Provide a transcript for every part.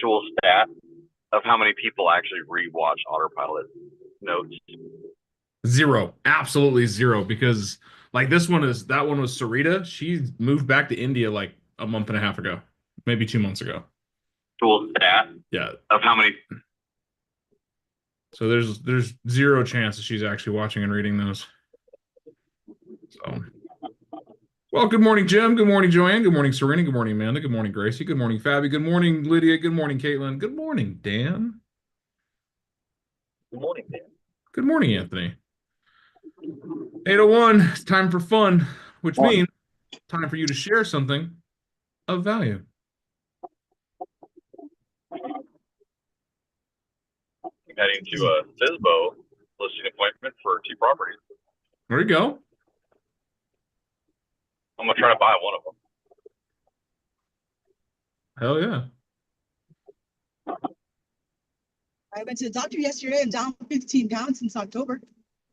actual stat of how many people actually rewatch Autopilot notes? Zero. Absolutely zero. Because like that one was Sarita. She moved back to India like a month and a half ago, maybe 2 months ago. Actual stat Yeah. of how many? So there's zero chance that she's actually watching and reading those. So well, good morning, Jim. Good morning, Joanne. Good morning, Serena. Good morning, Amanda. Good morning, Gracie. Good morning, Fabi. Good morning, Lydia. Good morning, Caitlin. Good morning, Dan. Good morning, Dan. Good morning, Anthony. 801, it's time for fun, which Morning. means time for you to share something of value. I'm heading to a FISBO listing appointment for 2 properties. There you go. I'm gonna try to buy one of them. Hell yeah. I went to the doctor yesterday. I'm down 15 pounds since October.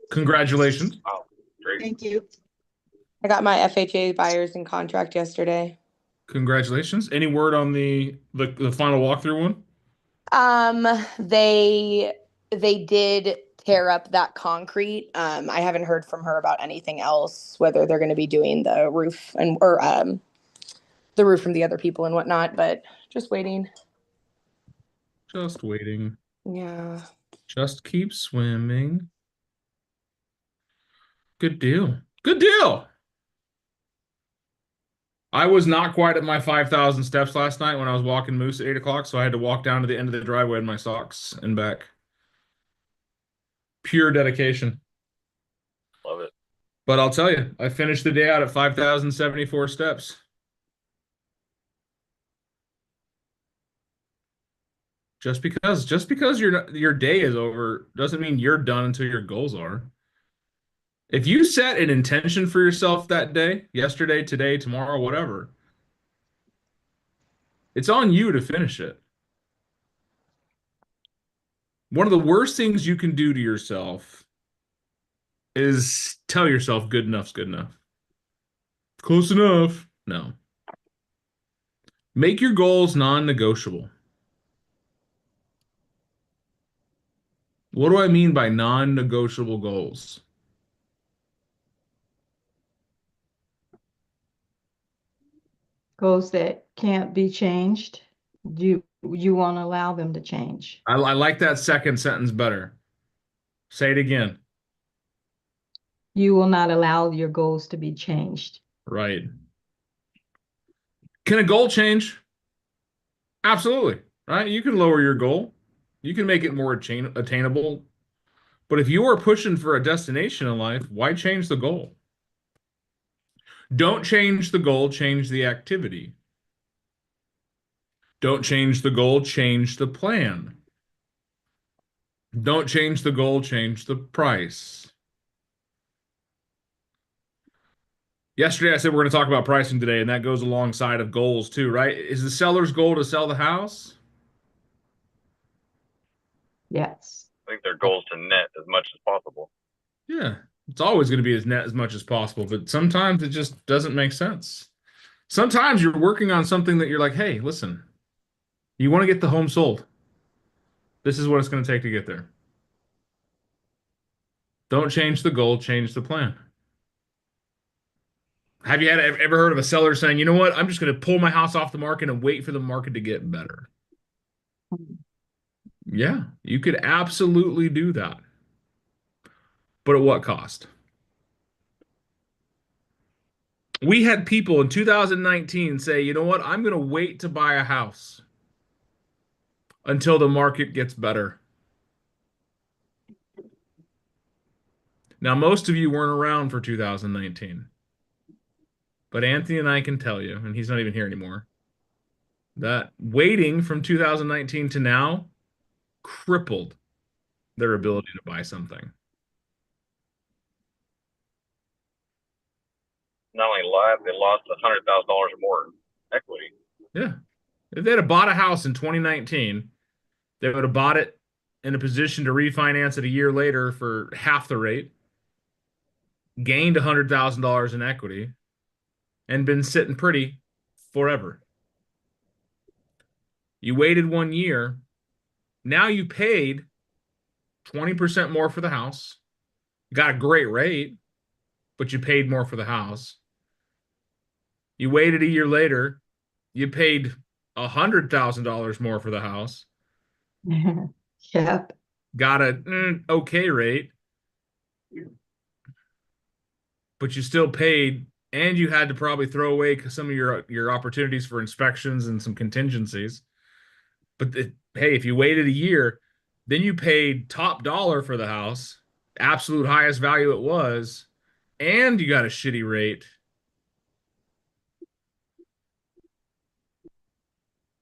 Congratulations. Wow, great. Thank you. I got my FHA buyers in contract yesterday. Congratulations. Any word on the final walkthrough one? Um, they they did tear up that concrete. I haven't heard from her about anything else, whether they're going to be doing the roof or the roof from the other people and whatnot, but just waiting. Just waiting. Yeah. Just keep swimming. Good deal. Good deal. I was not quite at my 5,000 steps last night when I was walking Moose at 8 o'clock, so I had to walk down to the end of the driveway in my socks and back. Pure dedication. Love it. But I'll tell you, I finished the day out at 5,074 steps. Just because your day is over doesn't mean you're done until your goals are. If you set an intention for yourself that day, yesterday, today, tomorrow, whatever, it's on you to finish it. One of the worst things you can do to yourself is tell yourself good enough's good enough. Close enough. No. Make your goals non-negotiable. What do I mean by non-negotiable goals? Goals that can't be changed. You won't allow them to change. I like that second sentence better. Say it again. You will not allow your goals to be changed. Right. Can a goal change? Absolutely. Right? You can lower your goal. You can make it more attainable. But if you are pushing for a destination in life, why change the goal? Don't change the goal, change the activity. Don't change the goal, change the plan. Don't change the goal, change the price. Yesterday, I said we're going to talk about pricing today, and that goes alongside of goals too, right? Is the seller's goal to sell the house? Yes. I think their goal is to net as much as possible. Yeah, it's always going to be as net as much as possible, but sometimes it just doesn't make sense. Sometimes you're working on something that you're like, hey, listen, you want to get the home sold. This is what it's going to take to get there. Don't change the goal, change the plan. Have you ever heard of a seller saying, you know what, I'm just going to pull my house off the market and wait for the market to get better? Yeah, you could absolutely do that. But at what cost? We had people in 2019 say, you know what, I'm going to wait to buy a house until the market gets better. Now, most of you weren't around for 2019, but Anthony and I can tell you, and he's not even here anymore, that waiting from 2019 to now crippled their ability to buy something. Not only live, they lost $100,000 or more in equity. Yeah. If they'd have bought a house in 2019, they would have bought it in a position to refinance it a year later for half the rate, gained $100,000 in equity, and been sitting pretty forever. You waited 1 year. Now you paid 20% more for the house. You got a great rate, but you paid more for the house. You waited a year later, you paid $100,000 more for the house, Yep. got a okay rate, but you still paid, and you had to probably throw away some of your opportunities for inspections and some contingencies. But hey, if you waited a year, then you paid top dollar for the house, absolute highest value it was, and you got a shitty rate.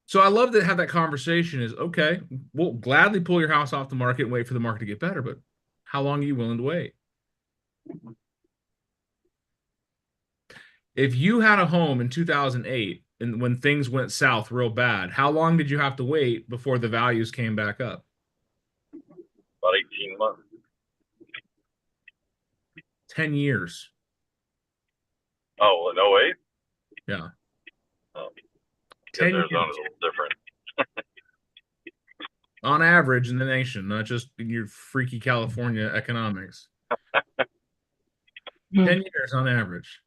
So I love to have that conversation is, okay, we'll gladly pull your house off the market and wait for the market to get better, but how long are you willing to wait? If you had a home in 2008 and when things went south real bad, how long did you have to wait before the values came back up? About 18 months. 10 years. Oh, in 08? Yeah. Oh, because 10 years. Arizona's a little different. On average in the nation, not just in your freaky California economics. 10 years on average.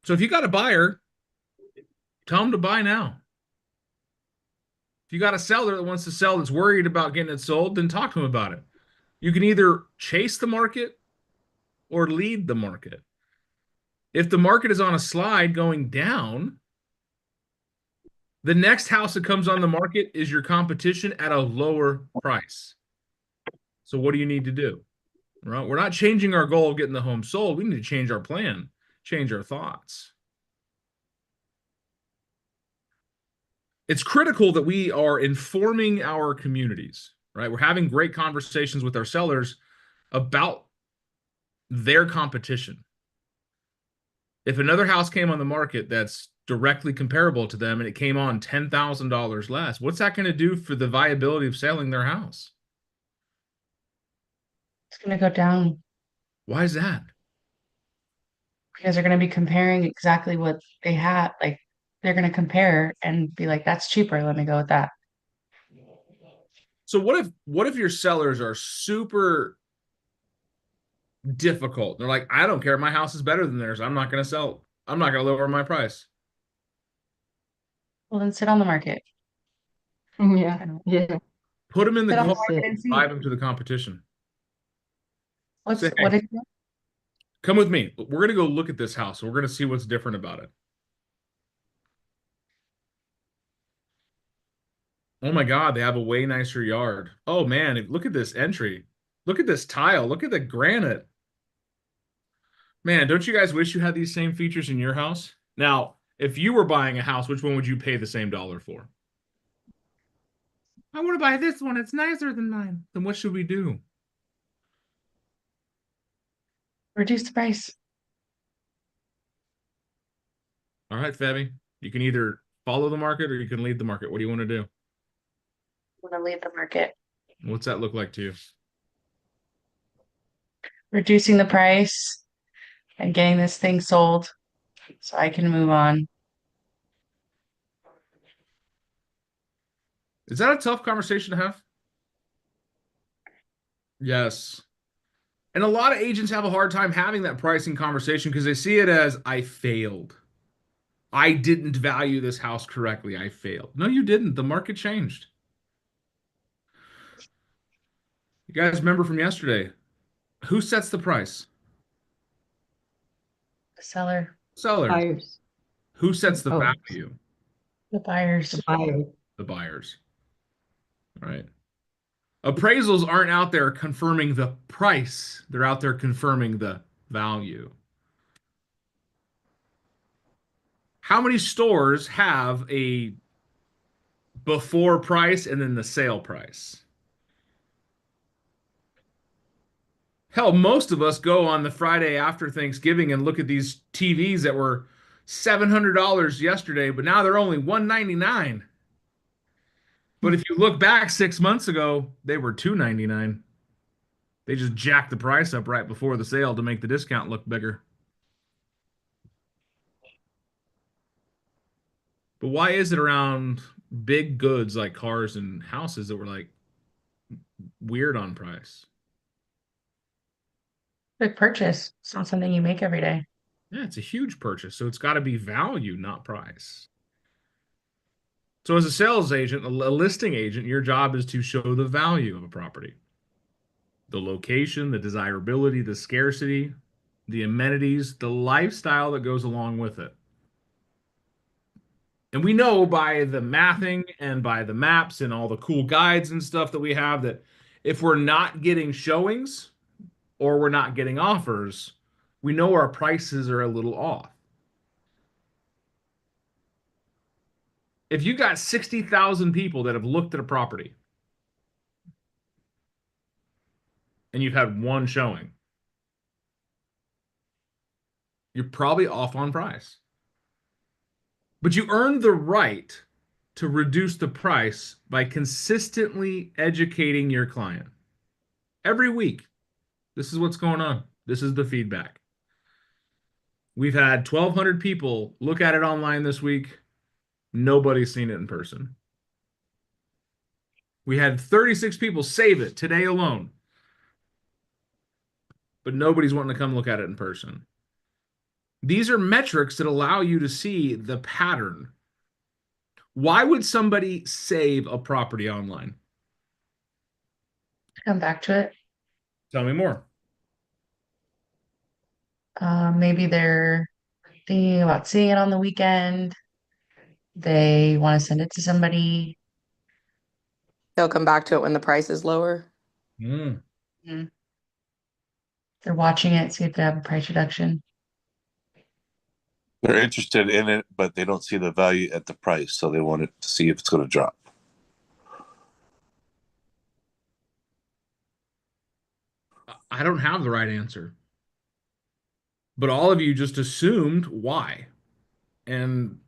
So if you got a buyer, tell them to buy now. If you got a seller that wants to sell that's worried about getting it sold, then talk to them about it. You can either chase the market or lead the market. If the market is on a slide going down, the next house that comes on the market is your competition at a lower price. So what do you need to do? Right? We're not changing our goal of getting the home sold. We need to change our plan, change our thoughts. It's critical that we are informing our communities, right? We're having great conversations with our sellers about their competition. If another house came on the market that's directly comparable to them and it came on $10,000 less, what's that going to do for the viability of selling their house? It's going to go down Why is that? because they're going to be comparing exactly what they had. Like they're going to compare and be like, that's cheaper. Let me go with that. So what if your sellers are super difficult? They're like, I don't care. My house is better than theirs. I'm not going to sell. I'm not going to lower my price. Well, then sit on the market. Yeah. Yeah. Put them in the Sit on the car market and and see. drive them to the competition. What's Say, what hey, is come with me. We're going to go look at this house. And we're going to see what's different about it. Oh my God, they have a way nicer yard. Oh man, look at this entry. Look at this tile. Look at the granite. Man, don't you guys wish you had these same features in your house? Now, if you were buying a house, which one would you pay the same dollar for? I want to buy this one. It's nicer than mine. Then what should we do? reduce the price? All right, Fabby. You can either follow the market or you can lead the market. What do you want to do? I'm going to lead the market. What's that look like to you? Reducing the price and getting this thing sold so I can move on. Is that a tough conversation to have? Yes. And a lot of agents have a hard time having that pricing conversation because they see it as, I failed. I didn't value this house correctly. I failed. No, you didn't. The market changed. You guys remember from yesterday, who sets the price? The seller, Sellers. Buyers. Who sets the Oh. value? the buyers. The buyer. The buyers. All right. Appraisals aren't out there confirming the price. They're out there confirming the value. How many stores have a before price and then the sale price? Hell, most of us go on the Friday after Thanksgiving and look at these TVs that were $700 yesterday, but now they're only $199. But if you look back 6 months ago, they were $299. They just jacked the price up right before the sale to make the discount look bigger. But why is it around big goods like cars and houses that were like weird on price? Big purchase. It's not something you make every day. Yeah, it's a huge purchase, so it's got to be value, not price. So as a sales agent, a listing agent, your job is to show the value of a property. The location, the desirability, the scarcity, the amenities, the lifestyle that goes along with it. And we know by the mathing and by the maps and all the cool guides and stuff that we have that if we're not getting showings or we're not getting offers, we know our prices are a little off. If you got 60,000 people that have looked at a property and you've had one showing, you're probably off on price. But you earn the right to reduce the price by consistently educating your client. Every week, this is what's going on. This is the feedback. We've had 1,200 people look at it online this week. Nobody's seen it in person. We had 36 people save it today alone. But nobody's wanting to come look at it in person. These are metrics that allow you to see the pattern. Why would somebody save a property online? Come back to it. Tell me more. Maybe they're thinking about seeing it on the weekend. They want to send it to somebody. They'll come back to it when the price is lower. Mm. They're watching it, see if they have a price reduction. They're interested in it, but they don't see the value at the price, so they want to see if it's going to drop. I don't have the right answer. But all of you just assumed why. And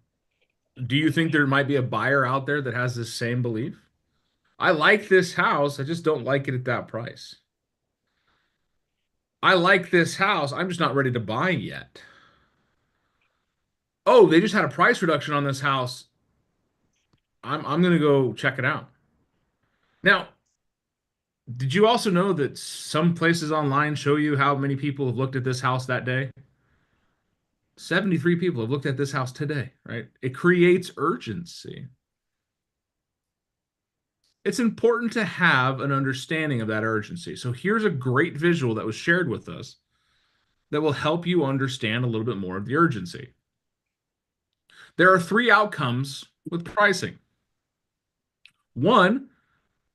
do you think there might be a buyer out there that has this same belief? I like this house, I just don't like it at that price. I like this house, I'm just not ready to buy yet. Oh, they just had a price reduction on this house. I'm going to go check it out. Now, did you also know that some places online show you how many people have looked at this house that day? 73 people have looked at this house today, right? It creates urgency. It's important to have an understanding of that urgency. So here's a great visual that was shared with us that will help you understand a little bit more of the urgency. There are 3 outcomes with pricing. One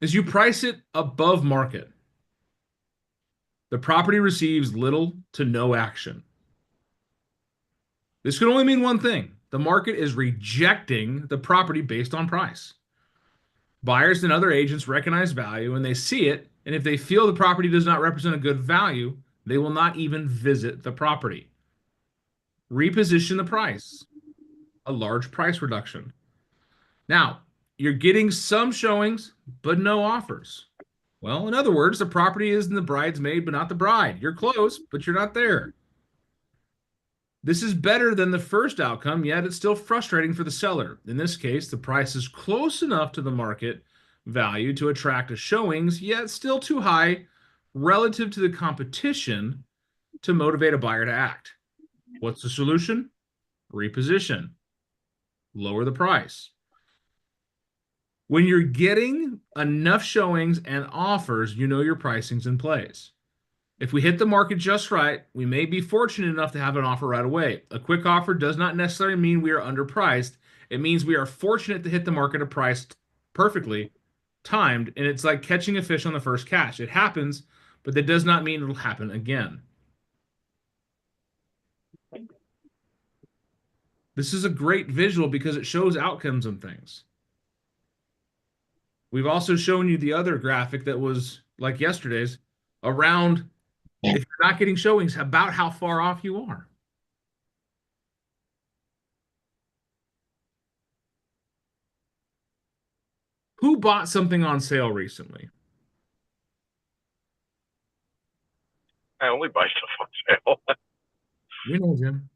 is you price it above market. The property receives little to no action. This can only mean one thing. The market is rejecting the property based on price. Buyers and other agents recognize value and they see it, and if they feel the property does not represent a good value, they will not even visit the property. Reposition the price. A large price reduction. Now, you're getting some showings, but no offers. Well, in other words, the property is in the bridesmaid, but not the bride. You're close, but you're not there. This is better than the first outcome, yet it's still frustrating for the seller. In this case, the price is close enough to the market value to attract showings, yet still too high relative to the competition to motivate a buyer to act. What's the solution? Reposition. Lower the price. When you're getting enough showings and offers, you know your pricing's in place. If we hit the market just right, we may be fortunate enough to have an offer right away. A quick offer does not necessarily mean we are underpriced. It means we are fortunate to hit the market at price perfectly timed, and it's like catching a fish on the first catch. It happens, but that does not mean it'll happen again. This is a great visual because it shows outcomes and things. We've also shown you the other graphic that was like yesterday's around if you're not getting showings about how far off you are. Who bought something on sale recently? I only buy stuff on sale. We know, Jim.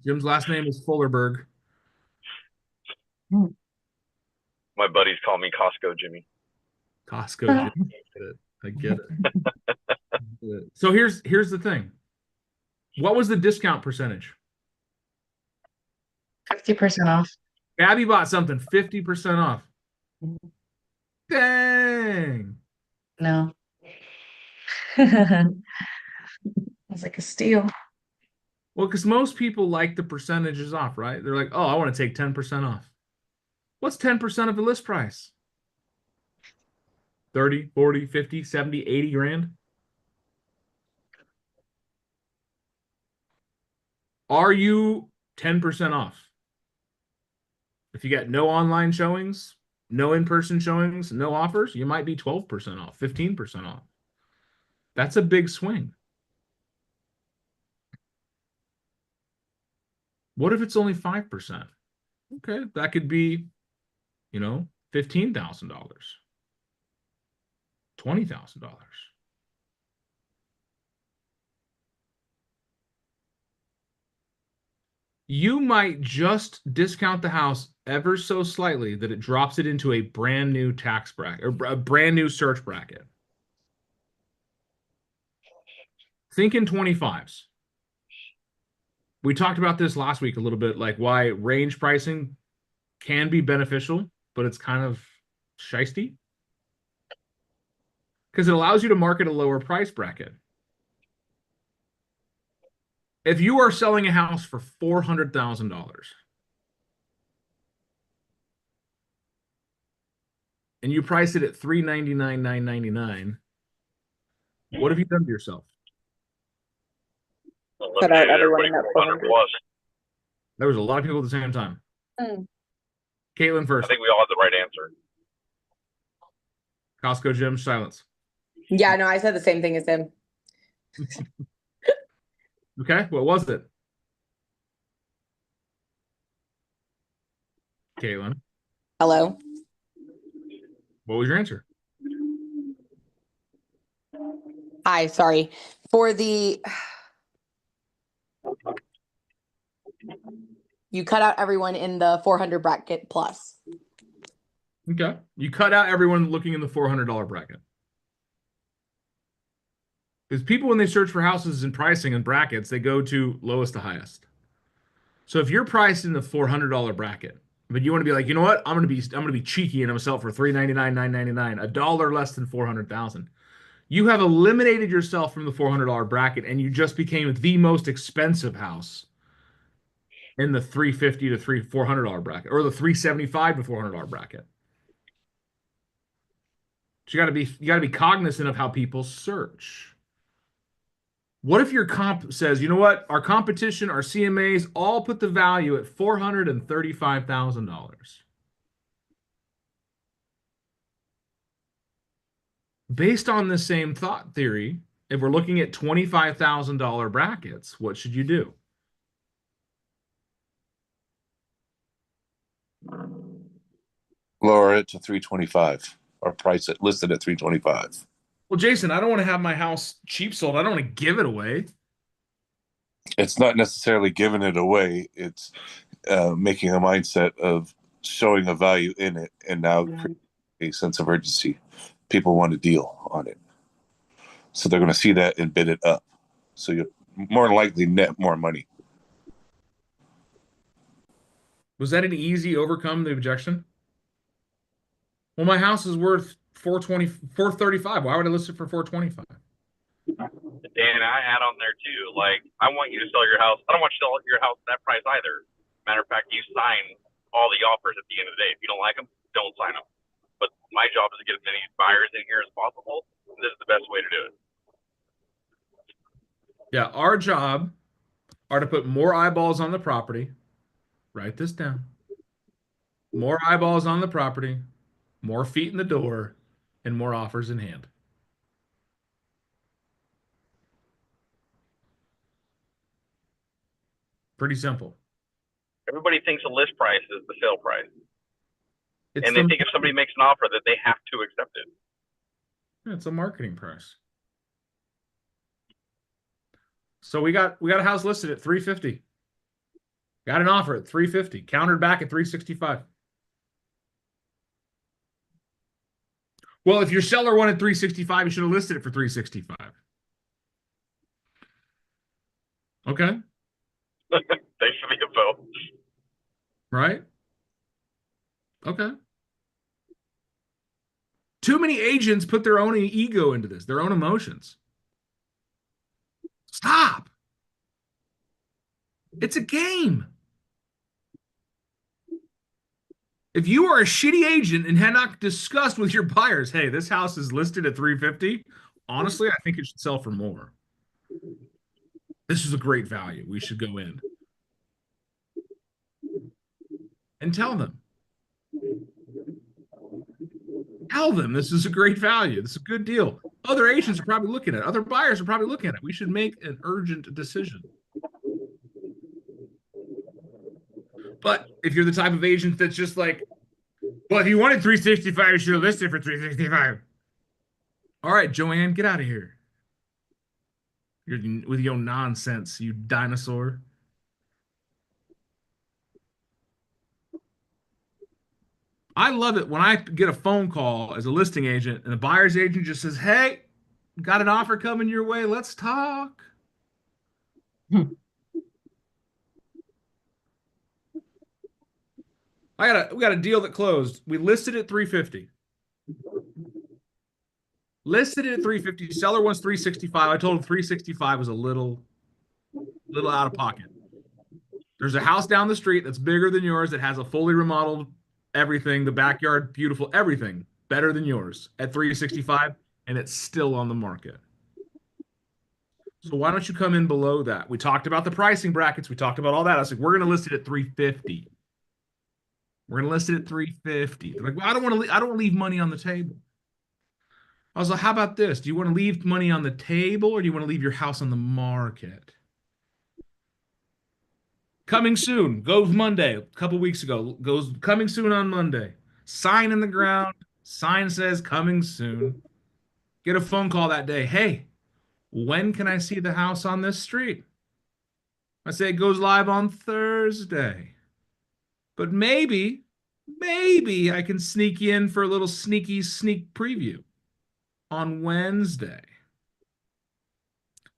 Jim's last name is Fullerberg. My buddies call me Costco Jimmy. Costco Jim. I get it. So here's the thing. What was the discount percentage? 50% off. Abby bought something 50% off. Dang. No. It's like a steal. Well, because most people like the percentages off, right? They're like, oh, I want to take 10% off. What's 10% of the list price? 30, 40, 50, 70, 80 grand? Are you 10% off? If you got no online showings, no in-person showings, no offers, you might be 12% off, 15% off. That's a big swing. What if it's only 5%? Okay, that could be, $15,000, $20,000. You might just discount the house ever so slightly that it drops it into a brand new tax bracket or a brand new search bracket. Think in 25s. We talked about this last week a little bit, like why range pricing can be beneficial, but it's kind of shisty. Because it allows you to market a lower price bracket. If you are selling a house for $400,000 and you price it at $399,999, what have you done to yourself? Cut out everyone Everybody in that for 100 400. plus. There was a lot of people at the same time. Caitlin I first. think we all had the right answer. Costco Jim, silence. Yeah, no, I said the same thing as him. Okay, what was it? Caitlin, Hello. what was your answer? Hi, sorry. For the you cut out everyone in the 400 bracket plus. Okay. You cut out everyone looking in the $400 bracket. Because people, when they search for houses and pricing and brackets, they go to lowest to highest. So if you're priced in the $400 bracket, but you want to be like, you know what? I'm gonna be cheeky and I'm gonna sell it for $399, $999, a dollar less than 400,000. You have eliminated yourself from the $400 bracket and you just became the most expensive house in the $350 to $400 bracket, or the $375 to $400 bracket. So you gotta be cognizant of how people search. What if your comp says, you know what? Our competition, our CMAs all put the value at $435,000. Based on the same thought theory, if we're looking at $25,000 brackets, what should you do? Lower it to 325 or price it listed at 325. Well, Jason, I don't want to have my house cheap sold. I don't want to give it away. It's not necessarily giving it away. It's making a mindset of showing a value in it, and now create a sense of urgency. People want a deal on it, so they're going to see that and bid it up. So you're more likely net more money. Was that an easy overcome the objection? Well, my house is worth $435. Why would I list it for $425? Dan, I add on there too. Like, I want you to sell your house. I don't want you to sell your house at that price either. Matter of fact, you sign all the offers at the end of the day. If you don't like them, don't sign them. But my job is to get as many buyers in here as possible. And this is the best way to do it. Yeah, our job are to put more eyeballs on the property. Write this down. More eyeballs on the property, more feet in the door, and more offers in hand. Pretty simple. Everybody thinks a list price is the sale price. It's And they think if somebody makes an offer that they have to accept it. It's a marketing price. So we got a house listed at $350. Got an offer at 350, countered back at 365. Well, if your seller wanted 365, you should have listed it for 365. Okay. Thanks for the info. Right? Okay. Too many agents put their own ego into this, their own emotions. Stop. It's a game. If you are a shitty agent and had not discussed with your buyers, hey, this house is listed at 350, honestly, I think it should sell for more. This is a great value. We should go in. And tell them. Tell them this is a great value. This is a good deal. Other agents are probably looking at it. Other buyers are probably looking at it. We should make an urgent decision. But if you're the type of agent that's just like, well, if you wanted 365, you should have listed for 365. All right, Joanne, get out of here. You're with your nonsense, you dinosaur. I love it when I get a phone call as a listing agent and the buyer's agent just says, hey, got an offer coming your way. Let's talk. We got a deal that closed. We listed it at 350. Listed it at 350. Seller wants 365. I told him 365 was a little out of pocket. There's a house down the street that's bigger than yours that has a fully remodeled everything, the backyard, beautiful, everything better than yours at 365, and it's still on the market. So why don't you come in below that? We talked about the pricing brackets. We talked about all that. I was like, we're going to list it at 350. We're going to list it at 350. They're like, well, I don't want to leave money on the table. I was like, how about this? Do you want to leave money on the table or do you want to leave your house on the market? Coming soon. Goes Monday. A couple weeks ago. Goes coming soon on Monday. Sign in the ground. Sign says coming soon. Get a phone call that day. Hey, when can I see the house on this street? I say it goes live on Thursday. But maybe I can sneak you in for a little sneak preview on Wednesday.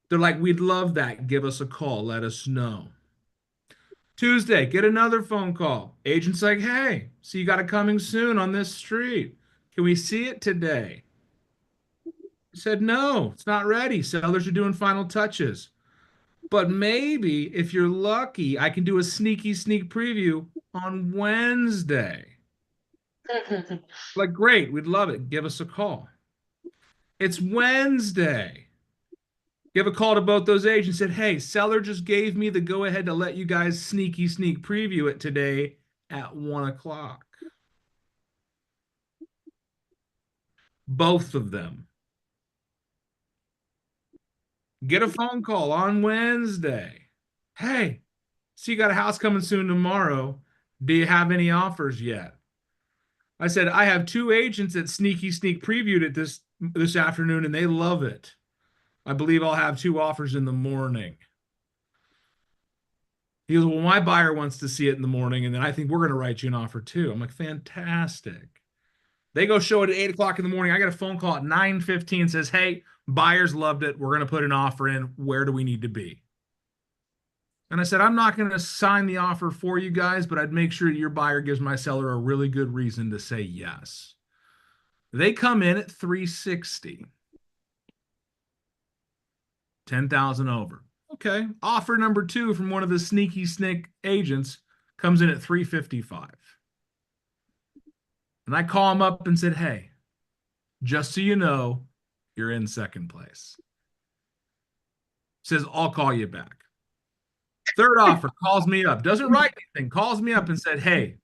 They're like, we'd love that. Give us a call. Let us know. Tuesday, get another phone call. Agent's like, hey, so you got it coming soon on this street. Can we see it today? I said, no, it's not ready. Sellers are doing final touches. But maybe if you're lucky, I can do a sneak preview on Wednesday. Like, great, we'd love it. Give us a call. It's Wednesday. Give a call to both those agents. Said, hey, seller just gave me the go-ahead to let you guys sneak preview it today at 1 o'clock. Both of them. Get a phone call on Wednesday. Hey, so you got a house coming soon tomorrow. Do you have any offers yet? I said, I have 2 agents that sneak previewed it this afternoon, and they love it. I believe I'll have 2 offers in the morning. He goes, well, my buyer wants to see it in the morning, and then I think we're going to write you an offer too. I'm like, fantastic. They go show it at 8 o'clock in the morning. I got a phone call at 9:15 says, hey, buyers loved it. We're going to put an offer in. Where do we need to be? And I said, I'm not going to sign the offer for you guys, but I'd make sure your buyer gives my seller a really good reason to say yes. They come in at 360. 10,000 over. Okay. Offer number 2 from one of the sneaky agents comes in at 355. And I call him up and said, hey, just so you know, you're in second place. Says, I'll call you back. Third offer calls me up, doesn't write anything, calls me up and said, hey,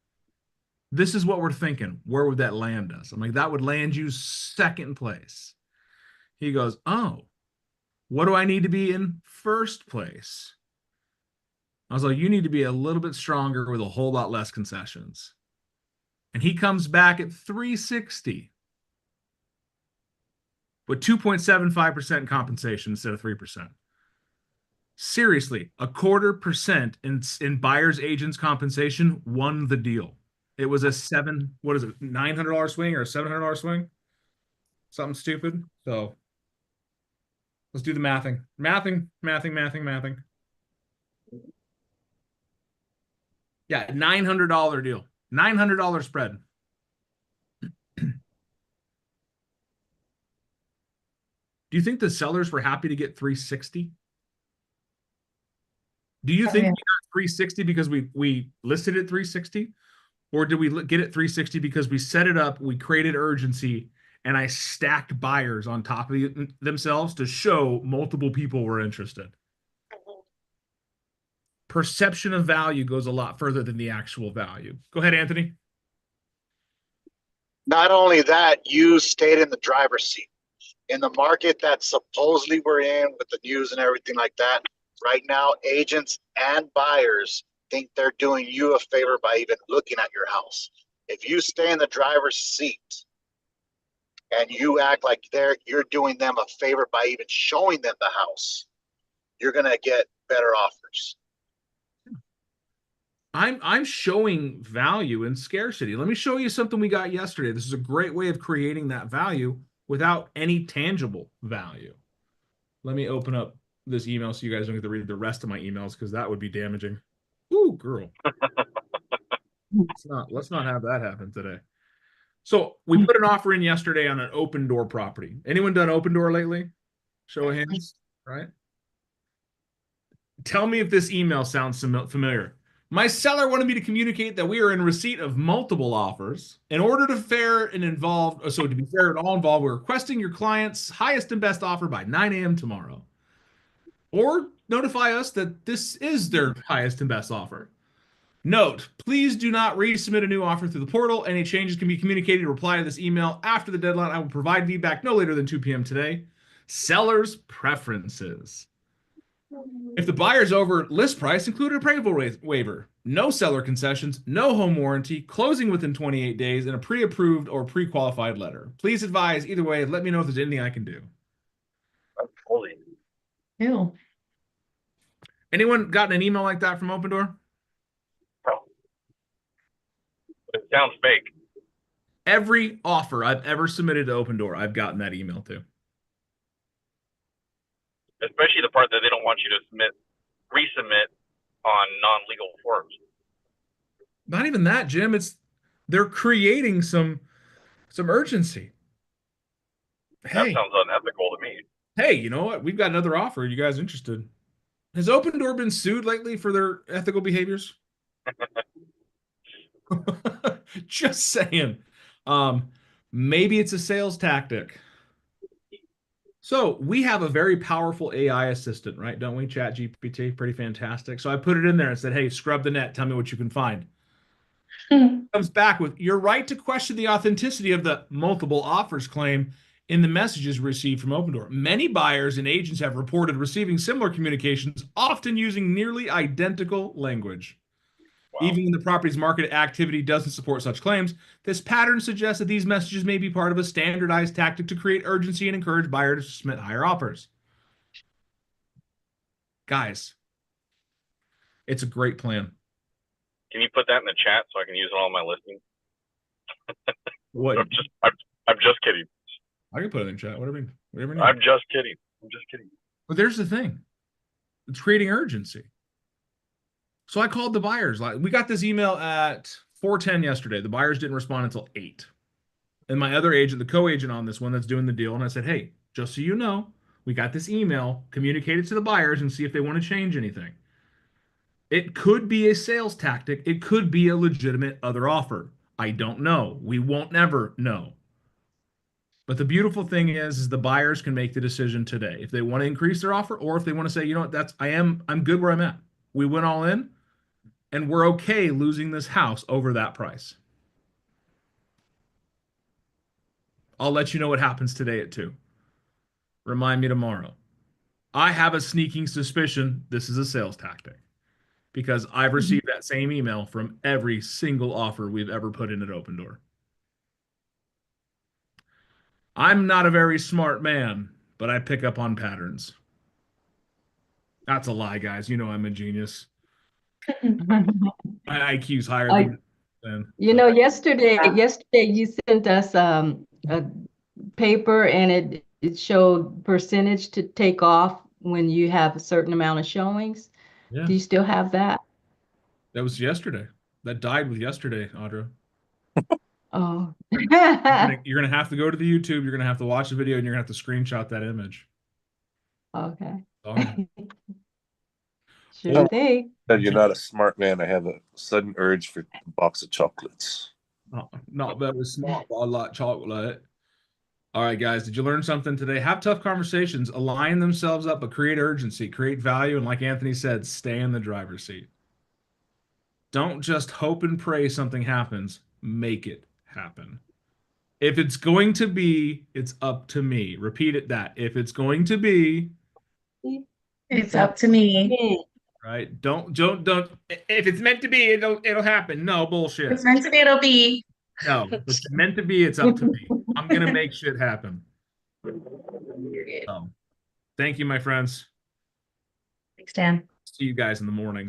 this is what we're thinking. Where would that land us? I'm like, that would land you second place. He goes, oh, what do I need to be in first place? I was like, you need to be a little bit stronger with a whole lot less concessions. And he comes back at 360 with 2.75% compensation instead of 3%. Seriously, 0.25% in buyer's agent's compensation won the deal. It was a what is it, $900 swing or a $700 swing? Something stupid. So let's do the mathing. Mathing. Yeah, $900 deal. $900 spread. Do you think the sellers were happy to get 360? Do you think yeah. we got 360 because we listed it 360? Or did we get it 360 because we set it up, we created urgency, and I stacked buyers on top of themselves to show multiple people were interested? Perception of value goes a lot further than the actual value. Go ahead, Anthony. Not only that, you stayed in the driver's seat. In the market that supposedly we're in with the news and everything like that, right now, agents and buyers think they're doing you a favor by even looking at your house. If you stay in the driver's seat and you act like you're doing them a favor by even showing them the house, you're gonna get better offers. I'm showing value in scarcity. Let me show you something we got yesterday. This is a great way of creating that value without any tangible value. Let me open up this email so you guys don't get to read the rest of my emails because that would be damaging. Ooh, girl. Let's not have that happen today. So we put an offer in yesterday on an Opendoor property. Anyone done Opendoor lately? Show of hands, right? Tell me if this email sounds familiar. My seller wanted me to communicate that we are in receipt of multiple offers. In order to fair and involved, so to be fair and all involved, we're requesting your client's highest and best offer by 9 a.m. tomorrow. Or notify us that this is their highest and best offer. Note, please do not resubmit a new offer through the portal. Any changes can be communicated. Reply to this email after the deadline. I will provide feedback no later than 2 p.m. today. Seller's preferences. If the buyer's over list price, include an appraisal waiver. No seller concessions, no home warranty, closing within 28 days, and a pre-approved or pre-qualified letter. Please advise either way. Let me know if there's anything I can do. That's fully. Ew. Anyone gotten an email like that from Opendoor? It sounds fake. Every offer I've ever submitted to Opendoor, I've gotten that email too. Especially the part that they don't want you to resubmit on non-legal forms. Not even that, Jim. They're creating some urgency. That sounds unethical to me. Hey, you know what? We've got another offer. Are you guys interested? Has Opendoor been sued lately for their ethical behaviors? Just saying. Maybe it's a sales tactic. So we have a very powerful AI assistant, right? Don't we? ChatGPT, pretty fantastic. So I put it in there and said, hey, scrub the net. Tell me what you can find. Comes back with, you're right to question the authenticity of the multiple offers claim in the messages received from Opendoor. Many buyers and agents have reported receiving similar communications, often using nearly identical language. Wow. Even when the property's market activity doesn't support such claims, this pattern suggests that these messages may be part of a standardized tactic to create urgency and encourage buyers to submit higher offers. Guys, it's a great plan. Can you put that in the chat so I can use it on my listing? What? I'm just kidding. I can put it in chat. Whatever you need. I'm just kidding. But there's the thing. It's creating urgency. So I called the buyers. We got this email at 4:10 yesterday. The buyers didn't respond until 8. And my other agent, the co-agent on this one that's doing the deal, and I said, hey, just so you know, we got this email, communicate it to the buyers and see if they want to change anything. It could be a sales tactic. It could be a legitimate other offer. I don't know. We won't never know. But the beautiful thing is the buyers can make the decision today if they want to increase their offer or if they want to say, you know what, I'm good where I'm at. We went all in and we're okay losing this house over that price. I'll let you know what happens today at 2. Remind me tomorrow. I have a sneaking suspicion this is a sales tactic because I've received that same email from every single offer we've ever put in at Opendoor. I'm not a very smart man, but I pick up on patterns. That's a lie, guys. You know I'm a genius. I, My IQ's higher than yesterday you sent us a paper and it showed percentage to take off when you have a certain amount of showings. Yeah. Do you still have that? That was yesterday. That died with yesterday, Audra. Oh. You're gonna have to go to the YouTube. You're gonna have to watch the video, and you're gonna have to screenshot that image. Okay. Sorry. Sure thing. That you're not a smart man. I have a sudden urge for a box of chocolates. Not very smart, but I like chocolate. All right, guys, did you learn something today? Have tough conversations, align themselves up, but create urgency, create value, and like Anthony said, stay in the driver's seat. Don't just hope and pray something happens. Make it happen. If it's going to be, it's up to me. Repeat it that. If it's going to be, It's up to me. right? Don't. If it's meant to be, it'll happen. No bullshit. It's meant to be, it'll be. No, if it's meant to be, it's up to me. I'm gonna make shit happen. So, thank you, my friends. Thanks, Dan. See you guys in the morning.